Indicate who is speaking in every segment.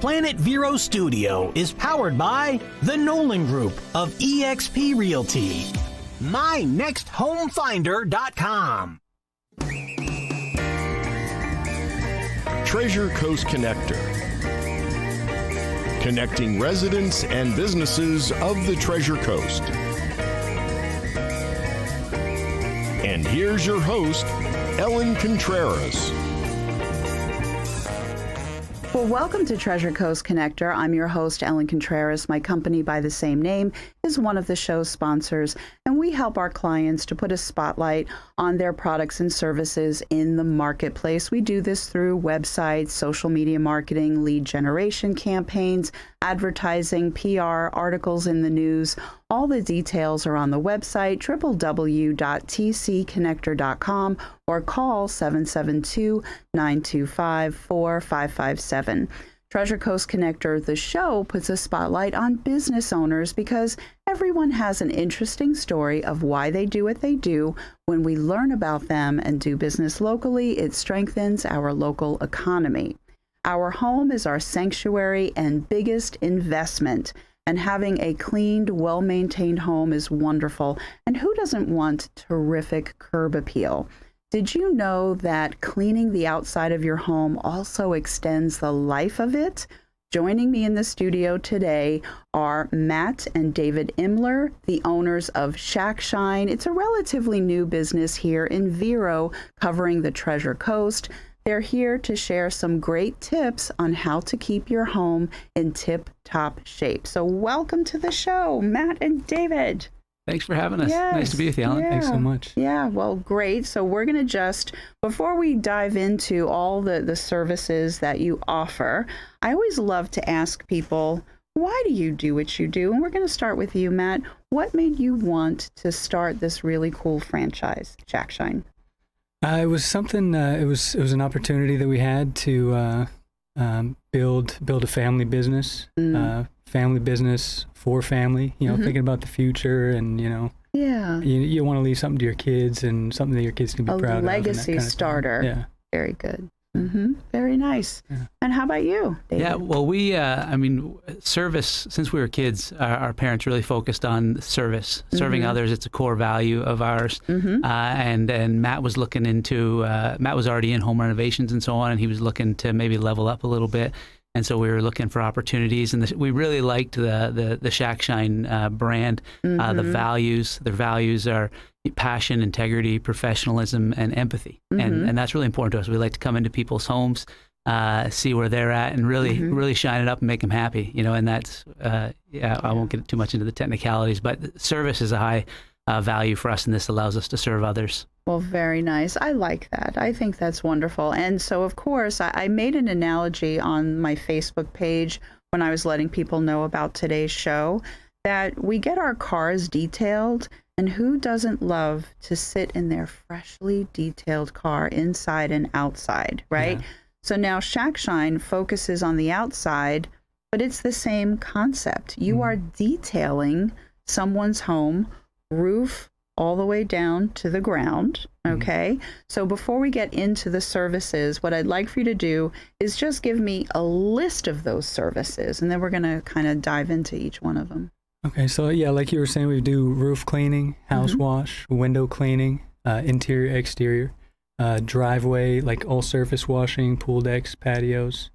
Speaker 1: Planet Vero Studio is powered by the Nolan Group of eXp Realty. MyNextHomeFinder.com.
Speaker 2: Treasure Coast Connector. Connecting residents and businesses of the Treasure Coast. And here's your host, Ellen Contreras.
Speaker 3: Well, welcome to Treasure Coast Connector. I'm your host, Ellen Contreras. My company by the same name is one of the show's sponsors, and we help our clients to put a spotlight on their products and services in the marketplace. We do this through websites, social media marketing, lead generation campaigns, advertising, PR, articles in the news. All the details are on the website, www.tcconnector.com, or call 772-925-4557. Treasure Coast Connector, the show, puts a spotlight on business owners because everyone has an interesting story of why they do what they do. When we learn about them and do business locally, it strengthens our local economy. Our home is our sanctuary and biggest investment. And having a cleaned, well-maintained home is wonderful. And who doesn't want terrific curb appeal? Did you know that cleaning the outside of your home also extends the life of it? Joining me in the studio today are Matt and David Imler, the owners of Shack Shine. It's a relatively new business here in Vero, covering the Treasure Coast. They're here to share some great tips on how to keep your home in tip-top shape. So welcome to the show, Matt and David.
Speaker 4: Thanks for having us.
Speaker 3: Yes,
Speaker 4: nice to be with you, Alan.
Speaker 3: yeah.
Speaker 4: Thanks so much.
Speaker 3: Yeah, well, great. So we're going to just, before we dive into all the services that you offer, I always love to ask people, why do you do what you do? And we're going to start with you, Matt. What made you want to start this really cool franchise, Shack Shine?
Speaker 5: It was something. It was an opportunity that we had to build a family business. Family business for family. Thinking about the future, and
Speaker 3: Yeah.
Speaker 5: you want to leave something to your kids and something that your kids can be proud of.
Speaker 3: A legacy starter.
Speaker 5: Yeah.
Speaker 3: Very good. Very nice.
Speaker 5: Yeah.
Speaker 3: And how about you, David?
Speaker 4: Yeah, well, we, service, since we were kids, our parents really focused on service, serving others. It's a core value of ours. And Matt was looking into, Matt was already in home renovations and so on, and he was looking to maybe level up a little bit. And so we were looking for opportunities, and we really liked the Shack Shine brand, the values. Their values are passion, integrity, professionalism, and empathy. And that's really important to us. We like to come into people's homes, see where they're at, and really shine it up and make them happy. And that's, I won't get too much into the technicalities, but service is a high value for us, and this allows us to serve others.
Speaker 3: Well, very nice. I like that. I think that's wonderful. And so, of course, I made an analogy on my Facebook page when I was letting people know about today's show that we get our cars detailed, and who doesn't love to sit in their freshly detailed car inside and outside, right? Yeah. So now Shack Shine focuses on the outside, but it's the same concept. You are detailing someone's home, roof all the way down to the ground, okay? So before we get into the services, what I'd like for you to do is just give me a list of those services, and then we're going to kind of dive into each one of them.
Speaker 5: Okay, so yeah, like you were saying, we do roof cleaning, house wash, window cleaning, interior, exterior, driveway, like all surface washing, pool decks, patios,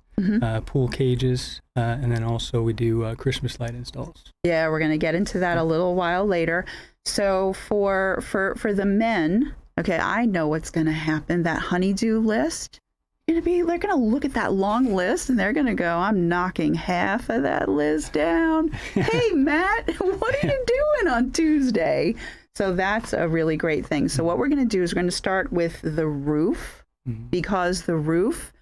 Speaker 5: pool cages, and then also we do Christmas light installs. Yeah,
Speaker 3: we're going to get into that a little while later. So for the men, okay, I know what's going to happen. That honeydew list, they're going to look at that long list and they're going to go, I'm knocking half of that list down. Hey, Matt, what are you doing on Tuesday? So that's a really great thing. So what we're going to do is we're going to start with the roof, because the roof,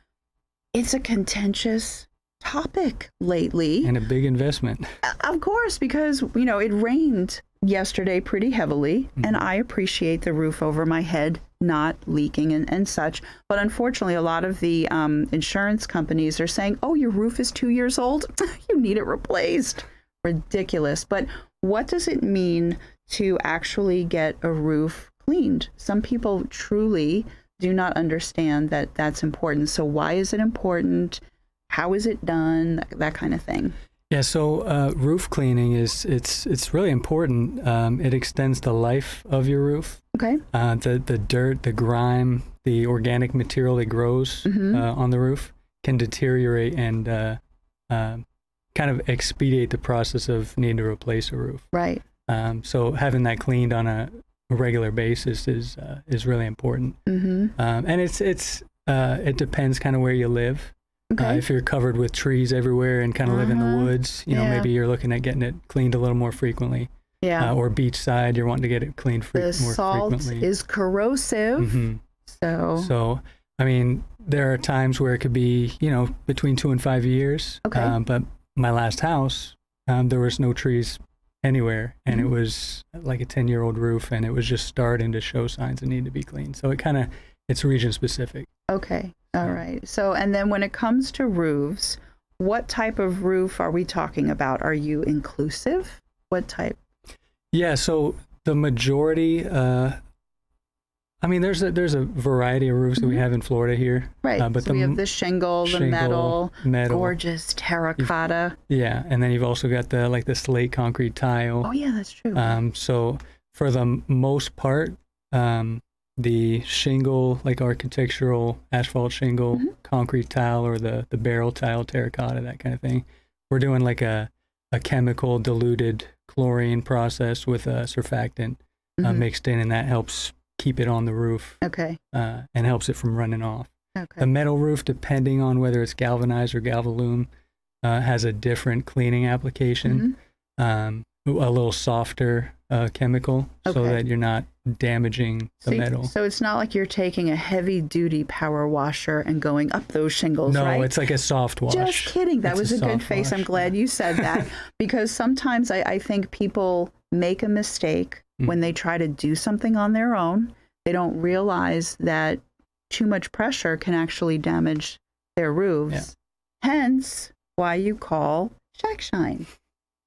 Speaker 3: it's a contentious topic lately.
Speaker 5: And a big investment.
Speaker 3: Of course, because, it rained yesterday pretty heavily, and I appreciate the roof over my head not leaking and such. But unfortunately, a lot of the insurance companies are saying, oh, your roof is 2 years old. You need it replaced. Ridiculous. But what does it mean to actually get a roof cleaned? Some people truly do not understand that that's important. So why is it important? How is it done? That kind of thing.
Speaker 5: Yeah, so roof cleaning it's really important. It extends the life of your roof.
Speaker 3: Okay.
Speaker 5: The dirt, the grime, the organic material that grows on the roof can deteriorate and kind of expedite the process of needing to replace a roof.
Speaker 3: Right.
Speaker 5: So having that cleaned on a regular basis is really important. And it depends kind of where you live.
Speaker 3: Okay.
Speaker 5: If you're covered with trees everywhere and kind of live in the woods, you know, maybe you're looking at getting it cleaned a little more frequently.
Speaker 3: Yeah.
Speaker 5: Or beachside, you're wanting to get it cleaned more frequently.
Speaker 3: The salt is corrosive.
Speaker 5: So, I mean, there are times where it could be, you know, between 2 and 5 years.
Speaker 3: Okay.
Speaker 5: But my last house, there was no trees anywhere, and it was like a 10-year-old roof, and it was just starting to show signs it needed to be cleaned. So it's region specific.
Speaker 3: Okay. All right. So, and then when it comes to roofs, what type of roof are we talking about? Are you inclusive? What type?
Speaker 5: Yeah. So the majority, I mean, there's a variety of roofs that we have in Florida here.
Speaker 3: Right.
Speaker 5: But
Speaker 3: so we have the shingle, the metal, gorgeous terracotta.
Speaker 5: Yeah. And then you've also got the slate concrete tile.
Speaker 3: Oh yeah, that's true.
Speaker 5: So for the most part, the shingle, like architectural asphalt shingle, concrete tile, or the barrel tile, terracotta, that kind of thing, we're doing like a chemical diluted chlorine process with a surfactant mixed in, and that helps keep it on the roof.
Speaker 3: Okay.
Speaker 5: And helps it from running off.
Speaker 3: Okay.
Speaker 5: The metal roof, depending on whether it's galvanized or Galvalume, has a different cleaning application, a little softer chemical, so that you're not damaging the metal.
Speaker 3: So it's not like you're taking a heavy-duty power washer and going up those shingles, right?
Speaker 5: No, it's like a soft wash.
Speaker 3: Just kidding. That was a good face. I'm glad you said that, because sometimes I think people make a mistake when they try to do something on their own. They don't realize that too much pressure can actually damage their roofs. Hence why you call Shack Shine.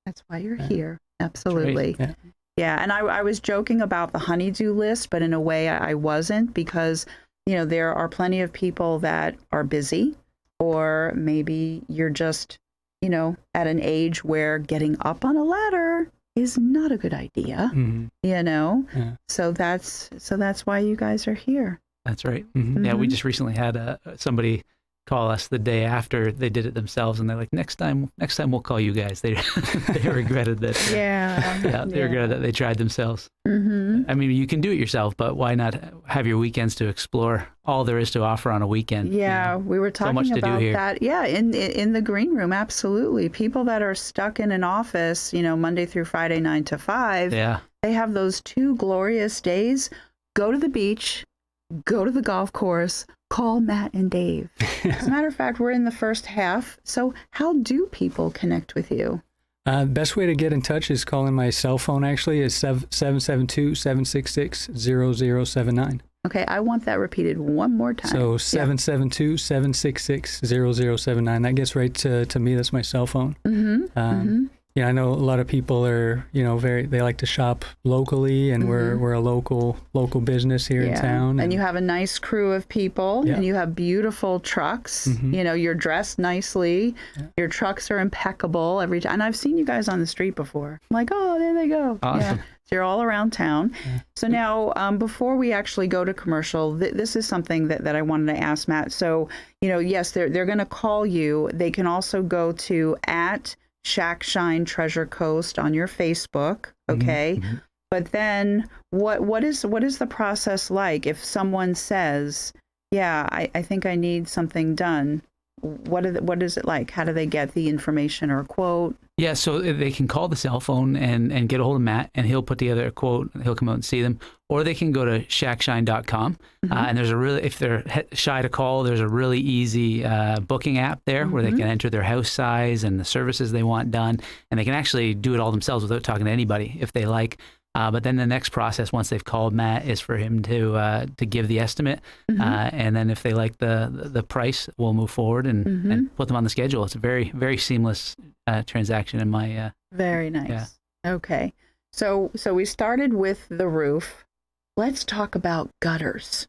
Speaker 3: That's why you're here. Absolutely.
Speaker 5: Right.
Speaker 3: Yeah, and I was joking about the honeydew list, but in a way I wasn't, because, you know, there are plenty of people that are busy, or maybe you're just, you know, at an age where getting up on a ladder is not a good idea, you know? Yeah. So that's why you guys are here.
Speaker 4: That's right. Yeah, we just recently had somebody call us the day after they did it themselves, and they're like, next time we'll call you guys. They regretted that. They regretted that they tried themselves. I mean, you can do it yourself, but why not have your weekends to explore all there is to offer on a weekend?
Speaker 3: Yeah, we were talking about that. Yeah, in the green room, absolutely. People that are stuck in an office, you know, Monday through Friday, 9 to 5. Yeah, they have those 2 glorious days. Go to the beach, go to the golf course, call Matt and Dave. As a matter of fact, we're in the first half. So how do people connect with you?
Speaker 5: The best way to get in touch is calling my cell phone, actually. It's 772-766-0079.
Speaker 3: Okay, I want that repeated one more time.
Speaker 5: So 772-766-0079. That gets right to me. That's my cell phone. Yeah, I know a lot of people are, you know, they like to shop locally, and we're a local business here in town.
Speaker 3: And you have a nice crew of people, and you have beautiful trucks. You know, you're dressed nicely. Your trucks are impeccable every time. And I've seen you guys on the street before. I'm like, oh, there they go.
Speaker 4: Awesome.
Speaker 3: Yeah. So you're all around town. So now, before we actually go to commercial, this is something that I wanted to ask Matt. So, you know, yes, they're going to call you. They can also go to Shack Shine Treasure Coast on your Facebook, okay? But then what is the process like if someone says, yeah, I think I need something done? What is it like? How do they get the information or a quote?
Speaker 4: Yeah, so they can call the cell phone and get a hold of Matt, and he'll put together a quote. He'll come out and see them. Or they can go to shackshine.com. And there's if they're shy to call, there's a really easy booking app there where they can enter their house size and the services they want done. And they can actually do it all themselves without talking to anybody if they like. But then the next process, once they've called Matt, is for him to give the estimate. And then if they like the price, we'll move forward and put them on the schedule. It's a very, very seamless transaction in my...
Speaker 3: Very nice. Yeah. Okay. So we started with the roof. Let's talk about gutters.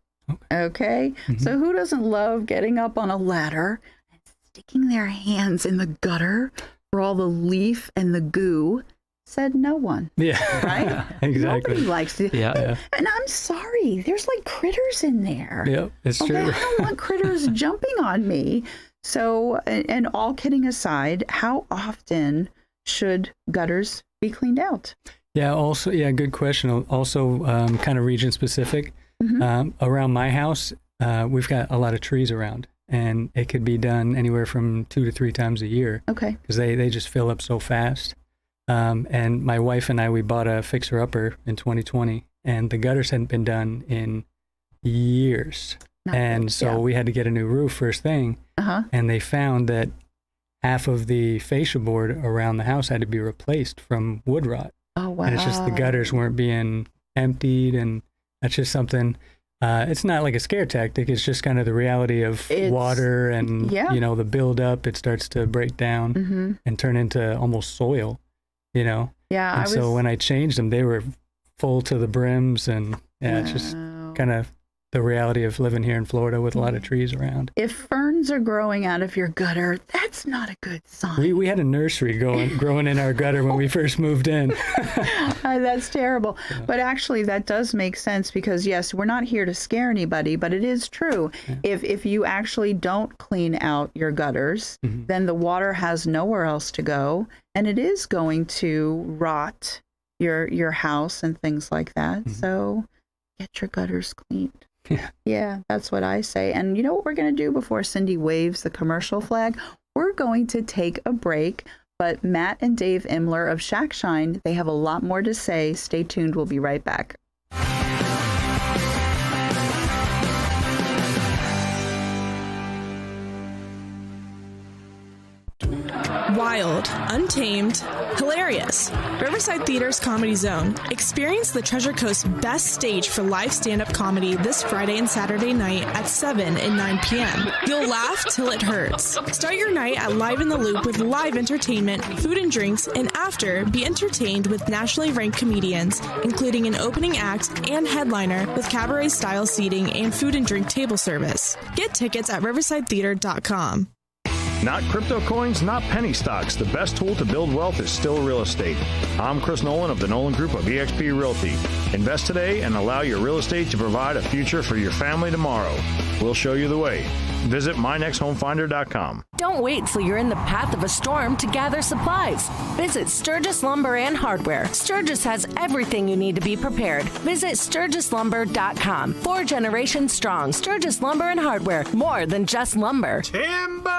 Speaker 3: Okay? So who doesn't love getting up on a ladder and sticking their hands in the gutter for all the leaf and the goo? Said no one.
Speaker 5: Yeah.
Speaker 3: Right?
Speaker 5: Exactly.
Speaker 3: Nobody likes to.
Speaker 4: Yeah.
Speaker 3: And I'm sorry, there's like critters in there.
Speaker 5: Yep, it's
Speaker 3: Okay,
Speaker 5: true.
Speaker 3: I don't want critters jumping on me. So, and all kidding aside, how often should gutters be cleaned out?
Speaker 5: Yeah, also, good question. Also, kind of region specific. Around my house, we've got a lot of trees around, and it could be done anywhere from 2 to 3 times a year
Speaker 3: Okay.
Speaker 5: because they just fill up so fast. And my wife and I, we bought a fixer-upper in 2020, and the gutters hadn't been done in years.
Speaker 3: Not
Speaker 5: And
Speaker 3: good,
Speaker 5: so
Speaker 3: yeah.
Speaker 5: we had to get a new roof first thing, and they found that half of the fascia board around the house had to be replaced from wood rot.
Speaker 3: Oh, wow.
Speaker 5: And it's just the gutters weren't being emptied, and that's just something. It's not like a scare tactic. It's just kind of the reality of water and the buildup. It starts to break down and turn into almost soil,
Speaker 3: Yeah.
Speaker 5: And so when I changed them, they were full to the brims, and it's just kind of the reality of living here in Florida with a lot of trees around.
Speaker 3: If ferns are growing out of your gutter, that's not a good sign.
Speaker 5: We had a nursery growing in our gutter when we first moved in.
Speaker 3: That's terrible. Yeah. But actually, that does make sense because, yes, we're not here to scare anybody, but it is true. Yeah. If you actually don't clean out your gutters, then the water has nowhere else to go, and it is going to rot your house and things like that. So get your gutters cleaned. Yeah, that's what I say. And you know what we're going to do before Cindy waves the commercial flag? We're going to take a break, but Matt and Dave Imler of Shack Shine, they have a lot more to say. Stay tuned. We'll be right back.
Speaker 6: Wild, untamed, hilarious. Riverside Theater's Comedy Zone. Experience the Treasure Coast's best stage for live stand-up comedy this Friday and Saturday night at 7 and 9 p.m. You'll laugh till it hurts. Start your night at Live in the Loop with live entertainment, food and drinks, and after, be entertained with nationally ranked comedians, including an opening act and headliner with cabaret-style seating and food and drink table service. Get tickets at riversidetheater.com.
Speaker 2: Not crypto coins, not penny stocks. The best tool to build wealth is still real estate. I'm Chris Nolan of the Nolan Group of eXp Realty. Invest today and allow your real estate to provide a future for your family tomorrow. We'll show you the way. Visit mynexthomefinder.com.
Speaker 7: Don't wait till you're in the path of a storm to gather supplies. Visit Sturgis Lumber and Hardware. Sturgis has everything you need to be prepared. Visit SturgisLumber.com. 4 generations strong. Sturgis Lumber and Hardware. More than just lumber.
Speaker 2: Timber!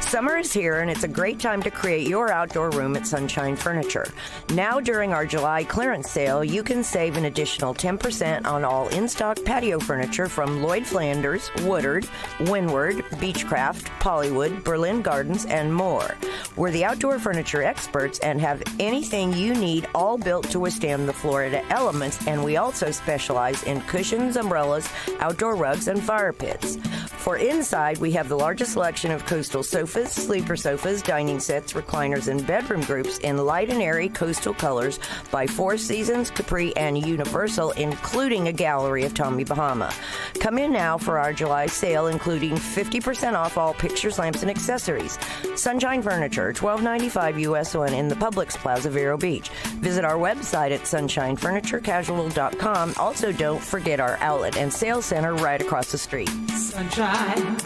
Speaker 8: Summer is here, and it's a great time to create your outdoor room at Sunshine Furniture. Now, during our July clearance sale, you can save an additional 10% on all in-stock patio furniture from Lloyd Flanders, Woodard, Windward, Beechcraft, Pollywood, Berlin Gardens, and more. We're the outdoor furniture experts and have anything you need, all built to withstand the Florida elements, and we also specialize in cushions, umbrellas, outdoor rugs, and fire pits. For inside, we have the largest selection of coastal sofas, sleeper sofas, dining sets, recliners, and bedroom groups in light and airy coastal colors by Four Seasons, Capri, and Universal, including a gallery of Tommy Bahama. Come in now for our July sale, including 50% off all pictures, lamps, and accessories. Sunshine Furniture, $12.95 US 1 in the Publix Plaza, Vero Beach. Visit our website at sunshinefurniturecasual.com. Also, don't forget our outlet and sales center right across the street.
Speaker 9: Sunshine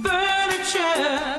Speaker 9: Furniture.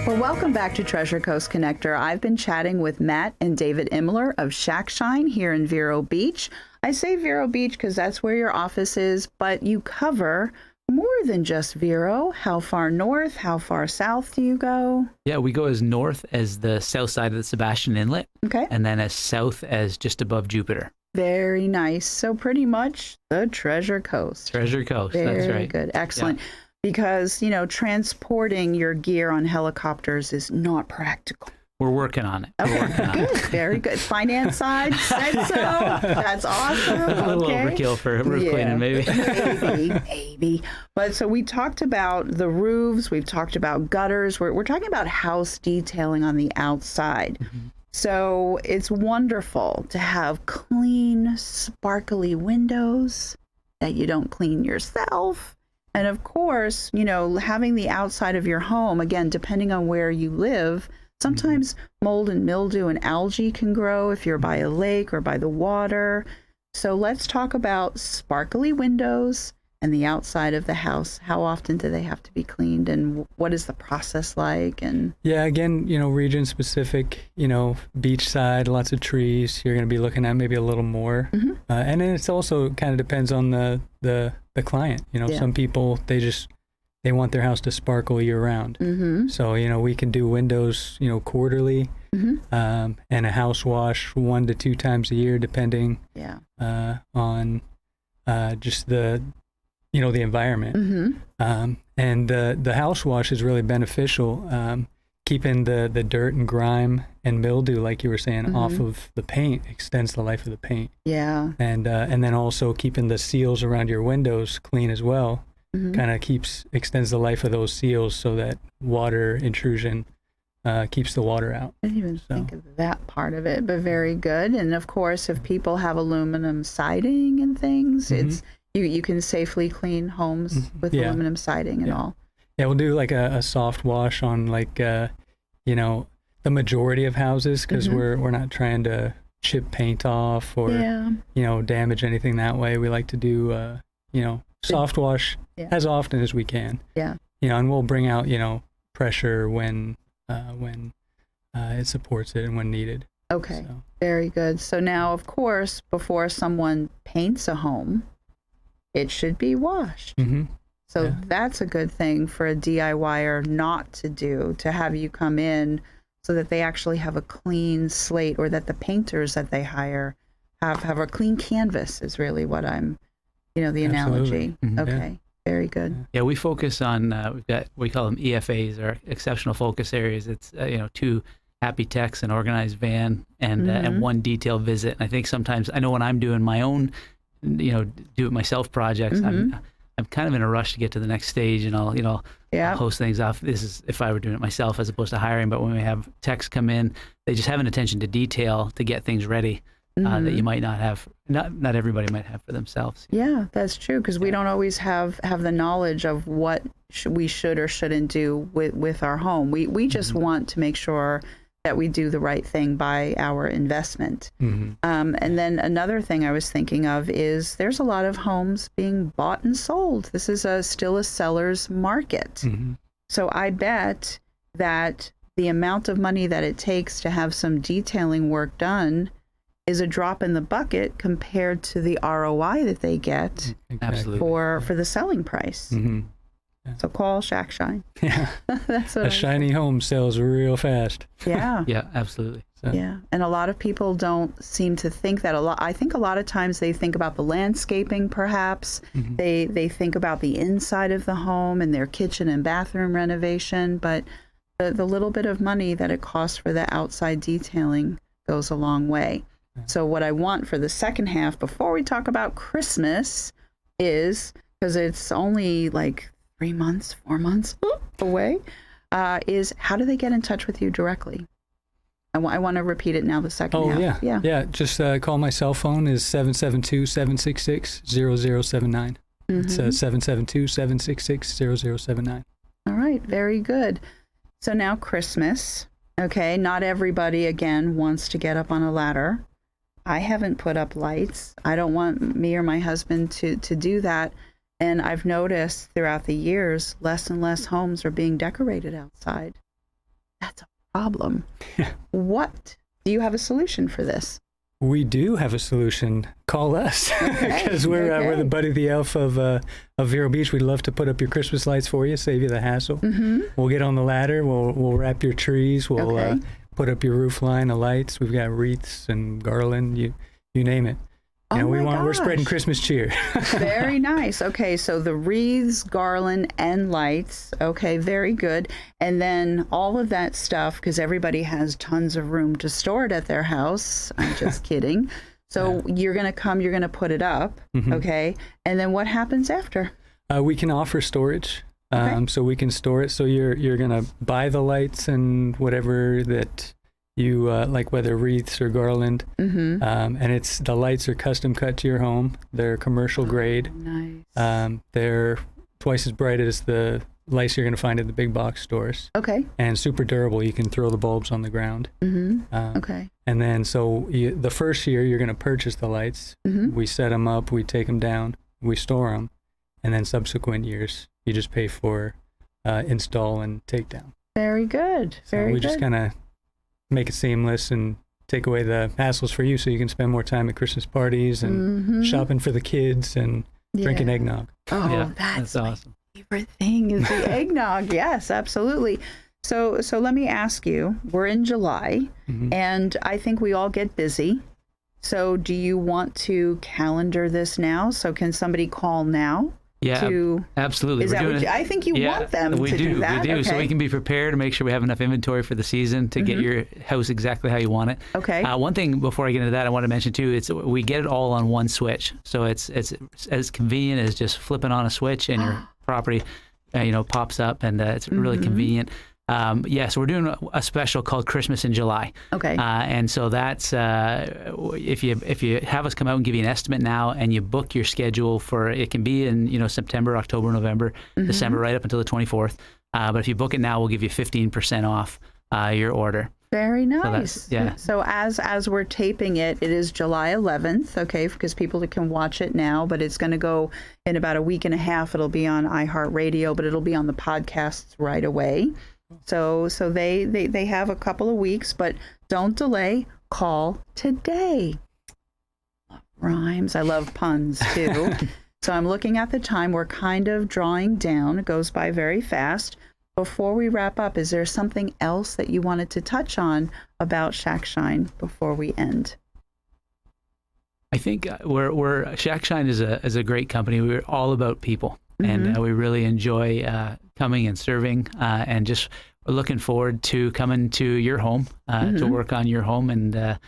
Speaker 3: Well, welcome back to Treasure Coast Connector. I've been chatting with Matt and David Imler of Shack Shine here in Vero Beach. I say Vero Beach because that's where your office is, but you cover more than just Vero. How far north, how far south do you go?
Speaker 4: Yeah, we go as north as the south side of the Sebastian Inlet.
Speaker 3: Okay.
Speaker 4: And then as south as just above Jupiter.
Speaker 3: Very nice. So pretty much the Treasure Coast.
Speaker 4: Treasure Coast, that's right.
Speaker 3: Very good. Excellent.
Speaker 4: Yeah.
Speaker 3: Because, transporting your gear on helicopters is not practical.
Speaker 4: We're working on it.
Speaker 3: Okay, good. Very good. Finance side said so. That's awesome.
Speaker 4: A little overkill for roof cleaning, maybe.
Speaker 3: Maybe. But so we talked about the roofs. We've talked about gutters. We're talking about house detailing on the outside. Mm-hmm. So it's wonderful to have clean, sparkly windows that you don't clean yourself. And of course, you know, having the outside of your home, again, depending on where you live, sometimes mold and mildew and algae can grow if you're by a lake or by the water. So let's talk about sparkly windows and the outside of the house. How often do they have to be cleaned, and what is the process like? And
Speaker 5: Yeah, again, you know, region specific, you know, beachside, lots of trees, you're going to be looking at maybe a little more. And then it's also kind of depends on the client. You know,
Speaker 3: Yeah.
Speaker 5: some people, they want their house to sparkle year round. So, you know, we can do windows, you know, quarterly, and a house wash 1 to 2 times a year, depending on just the, you know, the environment. And the house wash is really beneficial. Keeping the dirt and grime and mildew, like you were saying, off of the paint extends the life of the paint.
Speaker 3: Yeah.
Speaker 5: And then also keeping the seals around your windows clean as well, kind of extends the life of those seals so that water intrusion keeps the water out.
Speaker 3: I didn't even think of that part of it, but very good. And of course, if people have aluminum siding and things, it's you can safely clean homes with aluminum siding and all.
Speaker 5: Yeah, we'll do like a soft wash on like, you know, the majority of houses, because we're not trying to chip paint off or, you know, damage anything that way. We like to do, you know, soft wash as often as we can.
Speaker 3: Yeah.
Speaker 5: You know, and we'll bring out, you know, pressure when it supports it and when needed.
Speaker 3: Okay,
Speaker 5: So.
Speaker 3: very good. So now, of course, before someone paints a home, it should be washed. So that's a good thing for a DIYer not to do, to have you come in so that they actually have a clean slate, or that the painters that they hire have a clean canvas is really what I'm, you know, the analogy. Okay, very good.
Speaker 4: Yeah, we focus on, we call them EFAs, or exceptional focus areas. It's, you know, 2 happy techs, an organized van, and 1 detailed visit. And I think sometimes, I know when I'm doing my own, you know, do it myself projects, I'm kind of in a rush to get to the next stage, and I'll, you know, I'll host things off. This is if I were doing it myself as opposed to hiring. But when we have techs come in, they just have an attention to detail to get things ready that you might not have, not everybody might have for themselves.
Speaker 3: Yeah, that's true, because we don't always have the knowledge of what we should or shouldn't do with our home. We just want to make sure that we do the right thing by our investment. And then another thing I was thinking of is there's a lot of homes being bought and sold. This is still a seller's market. So I bet that the amount of money that it takes to have some detailing work done is a drop in the bucket compared to the ROI that they get for the selling price. So call Shack Shine.
Speaker 5: Yeah.
Speaker 3: That's what
Speaker 5: a shiny home sells real fast.
Speaker 3: Yeah.
Speaker 4: Yeah, absolutely.
Speaker 5: So.
Speaker 3: Yeah. And a lot of people don't seem to think that a lot. I think a lot of times they think about the landscaping, perhaps. They think about the inside of the home and their kitchen and bathroom renovation. But the little bit of money that it costs for the outside detailing goes a long way. So what I want for the second half, before we talk about Christmas, is, because it's only like 3 months, 4 months away, is how do they get in touch with you directly? I want to repeat it now, the second half.
Speaker 5: Yeah. Just call my cell phone is 772-766-0079. It's 772-766-0079.
Speaker 3: All right, very good. So now Christmas. Okay, not everybody, again, wants to get up on a ladder. I haven't put up lights. I don't want me or my husband to do that. And I've noticed throughout the years, less and less homes are being decorated outside. That's a problem. What? Do you have a solution for this?
Speaker 5: We do have a solution. Call us, because we're the Buddy the Elf of Vero Beach. We'd love to put up your Christmas lights for you, save you the hassle. We'll get on the ladder. We'll wrap your trees. We'll put up your roof line of lights. We've got wreaths and garland. You name it. You know, we're spreading Christmas cheer.
Speaker 3: Very nice. Okay, so the wreaths, garland, and lights. Okay, very good. And then all of that stuff, because everybody has tons of room to store it at their house. I'm just kidding. So you're going to come, you're going to put it up, okay? And then what happens after?
Speaker 5: We can offer storage. So we can store it. So you're going to buy the lights and whatever that you like whether wreaths or garland.
Speaker 3: Mm-hmm.
Speaker 5: And the lights are custom cut to your home. They're commercial grade.
Speaker 3: Nice.
Speaker 5: They're twice as bright as the lights you're going to find at the big box stores.
Speaker 3: Okay.
Speaker 5: And super durable. You can throw the bulbs on the ground.
Speaker 3: Mm-hmm. Okay.
Speaker 5: And then the first year you're going to purchase the lights.
Speaker 3: Mm-hmm.
Speaker 5: We set them up, we take them down, we store them, and then subsequent years you just pay for install and take down.
Speaker 3: Very good. Very
Speaker 5: so we
Speaker 3: good.
Speaker 5: just kind of make it seamless and take away the hassles for you, so you can spend more time at Christmas parties and shopping for the kids and drinking eggnog.
Speaker 3: Oh,
Speaker 4: Yeah,
Speaker 3: that's
Speaker 4: awesome.
Speaker 3: my favorite thing is the eggnog. Yes, absolutely. So let me ask you, we're in July, and I think we all get busy. So do you want to calendar this now? So can somebody call now?
Speaker 4: Yeah, absolutely.
Speaker 3: Is that what I think you want them to do that?
Speaker 4: We do, so
Speaker 3: Okay.
Speaker 4: we can be prepared to make sure we have enough inventory for the season to get your house exactly how you want it.
Speaker 3: Okay.
Speaker 4: One thing before I get into that, I want to mention too, we get it all on one switch. So it's as convenient as just flipping on a switch and your property, pops up, and it's really convenient. So we're doing a special called Christmas in July.
Speaker 3: Okay.
Speaker 4: And so that's if you have us come out and give you an estimate now, and you book your schedule for, it can be in September, October, November, December, right up until the 24th. But if you book it now, we'll give you 15% off your order.
Speaker 3: Very nice.
Speaker 4: Yeah.
Speaker 3: So as we're taping it, it is July 11th, okay, because people can watch it now, but it's going to go in about a week and a half. It'll be on iHeartRadio, but it'll be on the podcasts right away. So they have a couple of weeks, but don't delay. Call today. Rhymes. I love puns too. So I'm looking at the time. We're kind of drawing down. It goes by very fast. Before we wrap up, is there something else that you wanted to touch on about Shack Shine before we end?
Speaker 4: I think we're Shack Shine is a great company. We're all about people, and we really enjoy coming and serving, and just looking forward to coming to your home to work on your home. And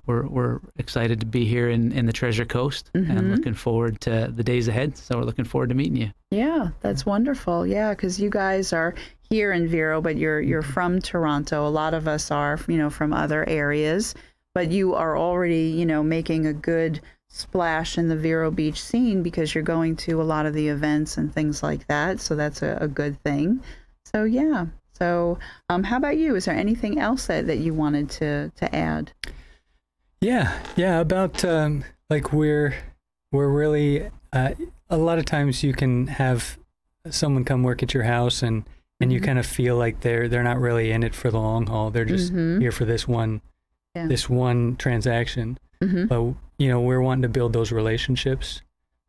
Speaker 4: we're excited to be here in the Treasure Coast, and looking forward to the days ahead. So we're looking forward to meeting you.
Speaker 3: Yeah, that's wonderful. Yeah, because you guys are here in Vero, but you're from Toronto. A lot of us are, from other areas, but you are already, making a good splash in the Vero Beach scene because you're going to a lot of the events and things like that. So that's a good thing. So yeah. So how about you? Is there anything else that you wanted to add?
Speaker 5: Yeah. About we're really a lot of times you can have someone come work at your house and you kind of feel like they're not really in it for the long haul. They're just here for this one transaction. But we're wanting to build those relationships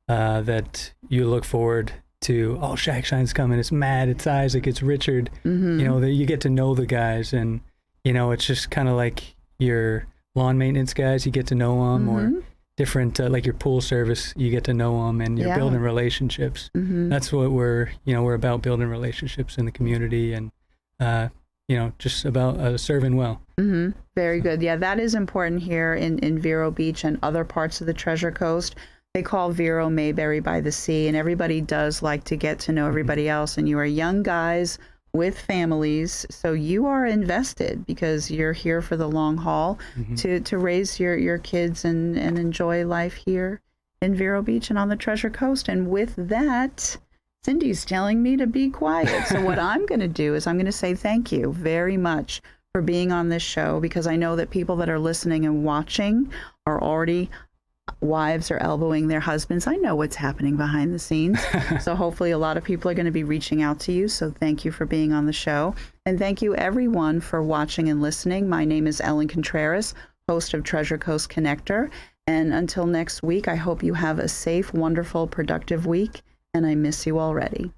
Speaker 5: that you look forward to. Oh, Shack Shine's coming. It's Matt. It's Isaac. It's Richard. That you get to know the guys, and it's just kind of like your lawn maintenance guys. You get to know them, or different like your pool service. You get to know them, and you're building relationships. That's what we're about, building relationships in the community, and just about serving well.
Speaker 3: Very good. Yeah, that is important here in Vero Beach and other parts of the Treasure Coast. They call Vero Mayberry by the Sea, and everybody does like to get to know everybody else. And you are young guys with families, so you are invested because you're here for the long haul to raise your kids and enjoy life here in Vero Beach and on the Treasure Coast. And with that, Cindy's telling me to be quiet. So what I'm going to do is I'm going to say thank you very much for being on this show, because I know that people that are listening and watching are already wives are elbowing their husbands. I know what's happening behind the scenes. So hopefully a lot of people are going to be reaching out to you. So thank you for being on the show. And thank you everyone for watching and listening. My name is Ellen Contreras, host of Treasure Coast Connector. And until next week, I hope you have a safe, wonderful, productive week. And I miss you already.